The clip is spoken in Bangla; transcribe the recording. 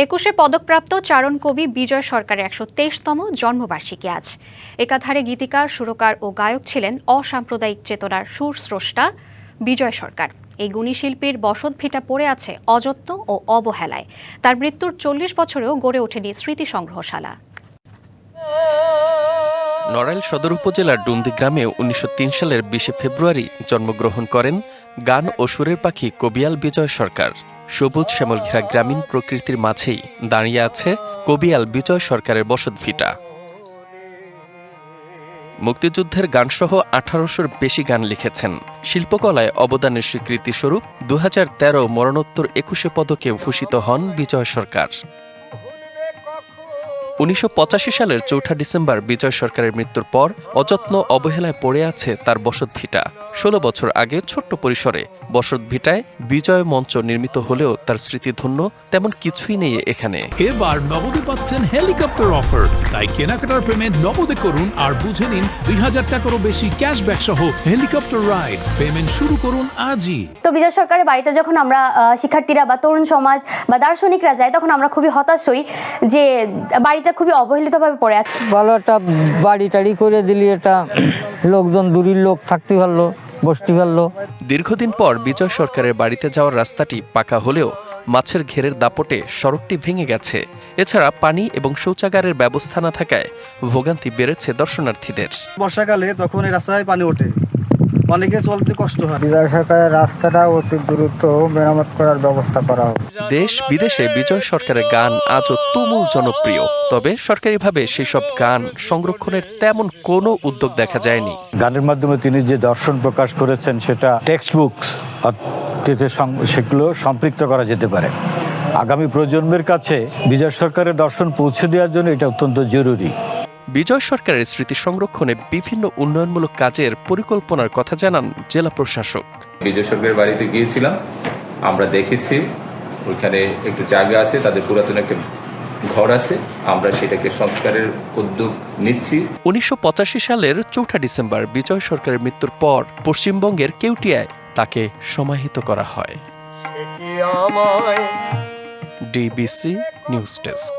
একুশে পদকপ্রাপ্ত চারণ কবি বিজয় সরকারের ১২৩তম জন্মবার্ষিকী আজ। একাধারে গীতিকার, সুরকার ও গায়ক ছিলেন অসাম্প্রদায়িক চেতনার সুরস্রষ্টা বিজয় সরকার। এই গুণী শিল্পীর বসতভিটা পড়ে আছে অযত্ন ও অবহেলায়। তার মৃত্যুর ৪০ বছরেও গড়ে ওঠেনি স্মৃতি সংগ্রহশালা। নড়াইল সদর উপজেলার ডুমদি গ্রামে ১৯০৩ সালের ২০ ফেব্রুয়ারি জন্মগ্রহণ করেন গান ও সুরের পাখি কবিয়াল বিজয় সরকার। সবুজ শ্যামল ঘেরা গ্রামীণ প্রকৃতির মাঝেই দাঁড়িয়ে আছে কবিয়াল বিজয় সরকারের বসতভিটা। মুক্তিযুদ্ধের গানসহ ১৮০০-র বেশি গান লিখেছেন। শিল্পকলায় অবদানের স্বীকৃতিস্বরূপ ২০১৩ মরণোত্তর ২১ পদকে ভূষিত হন বিজয় সরকার। ১৯৮৫ সালের ৪ ডিসেম্বর বিজয় সরকারের মৃত্যুর পর অযত্ন অবহেলায় পড়ে আছে তার বসতভিটা। ১৬ বছর আগে ছোট্ট পরিসরে বসতভিটায় বিজয় মঞ্চ নির্মিত হলেও তার স্মৃতিধন্য তেমন কিছুই নেই এখানে। এবার নগদে পাচ্ছেন হেলিকপ্টার অফার, তাই কেনাকাটার পেমেন্ট নগদে করুন আর বুঝে নিন ২০০০ টাকারও বেশি ক্যাশব্যাক সহ হেলিকপ্টার রাইড। পেমেন্ট শুরু করুন আজই। তো বিজয় সরকারের বাড়িতে যখন আমরা শিক্ষার্থীরা বা তরুণ সমাজ বা দার্শনিকরা যাই, তখন আমরা খুবই হতাশ হই যে বাড়িটা খুবই অবহেলিতভাবে পড়ে আছে। ভালো একটা বাড়ি টাড়ি করে দিলি, এটা লোকজন দূরের লোক থাকতে পারলো, বসতে পারলো। দীর্ঘদিন পর বিজয় সরকারের বাড়িতে যাওয়ার রাস্তাটি পাকা হলেও মাছের ঘেরের দাপটে সড়কটি ভেঙে গেছে। এছাড়া পানি এবং শৌচাগারের ব্যবস্থা না থাকায় ভোগান্তি বেড়েছে দর্শনার্থীদের। বর্ষাকালে তখন এই রাস্তায় পানি ওঠে, অনেকে চলতে কষ্ট হয়। বিজয় সরকারের রাস্তাটা অতি দ্রুত মেরামত করার ব্যবস্থা করা হোক। দেশ বিদেশে বিজয় সরকারের গান আজও তুমুল জনপ্রিয়, তবে সরকারিভাবে সেই সব গান সংরক্ষণের তেমন কোনো উদ্যোগ দেখা যায়নি। গানের মাধ্যমে তিনি যে দর্শন প্রকাশ করেছেন সেটা টেক্সট বুকস সেগুলো সম্পৃক্ত করা যেতে পারে। আগামী প্রজন্মের কাছে বিজয় সরকারের দর্শন পৌঁছে দেওয়ার জন্য এটা অত্যন্ত জরুরি। বিজয় সরকারের স্মৃতি সংরক্ষণে বিভিন্ন উন্নয়নমূলক কাজের পরিকল্পনার কথা জানান জেলা প্রশাসক। বিজয় সরকারের বাড়িতে গিয়েছিলাম, আমরা দেখেছি ওইখানে একটু জায়গা আছে, তাদের পুরাতন একটা ঘর আছে, আমরা সেটাকে সংস্কারের উদ্যোগ নিচ্ছি। ১৯৮৫ সালের ৪ ডিসেম্বর বিজয় সরকারের মৃত্যুর পর পশ্চিমবঙ্গের কেউটিয়ায় তাকে সমাহিত করা হয়। DBC news desk.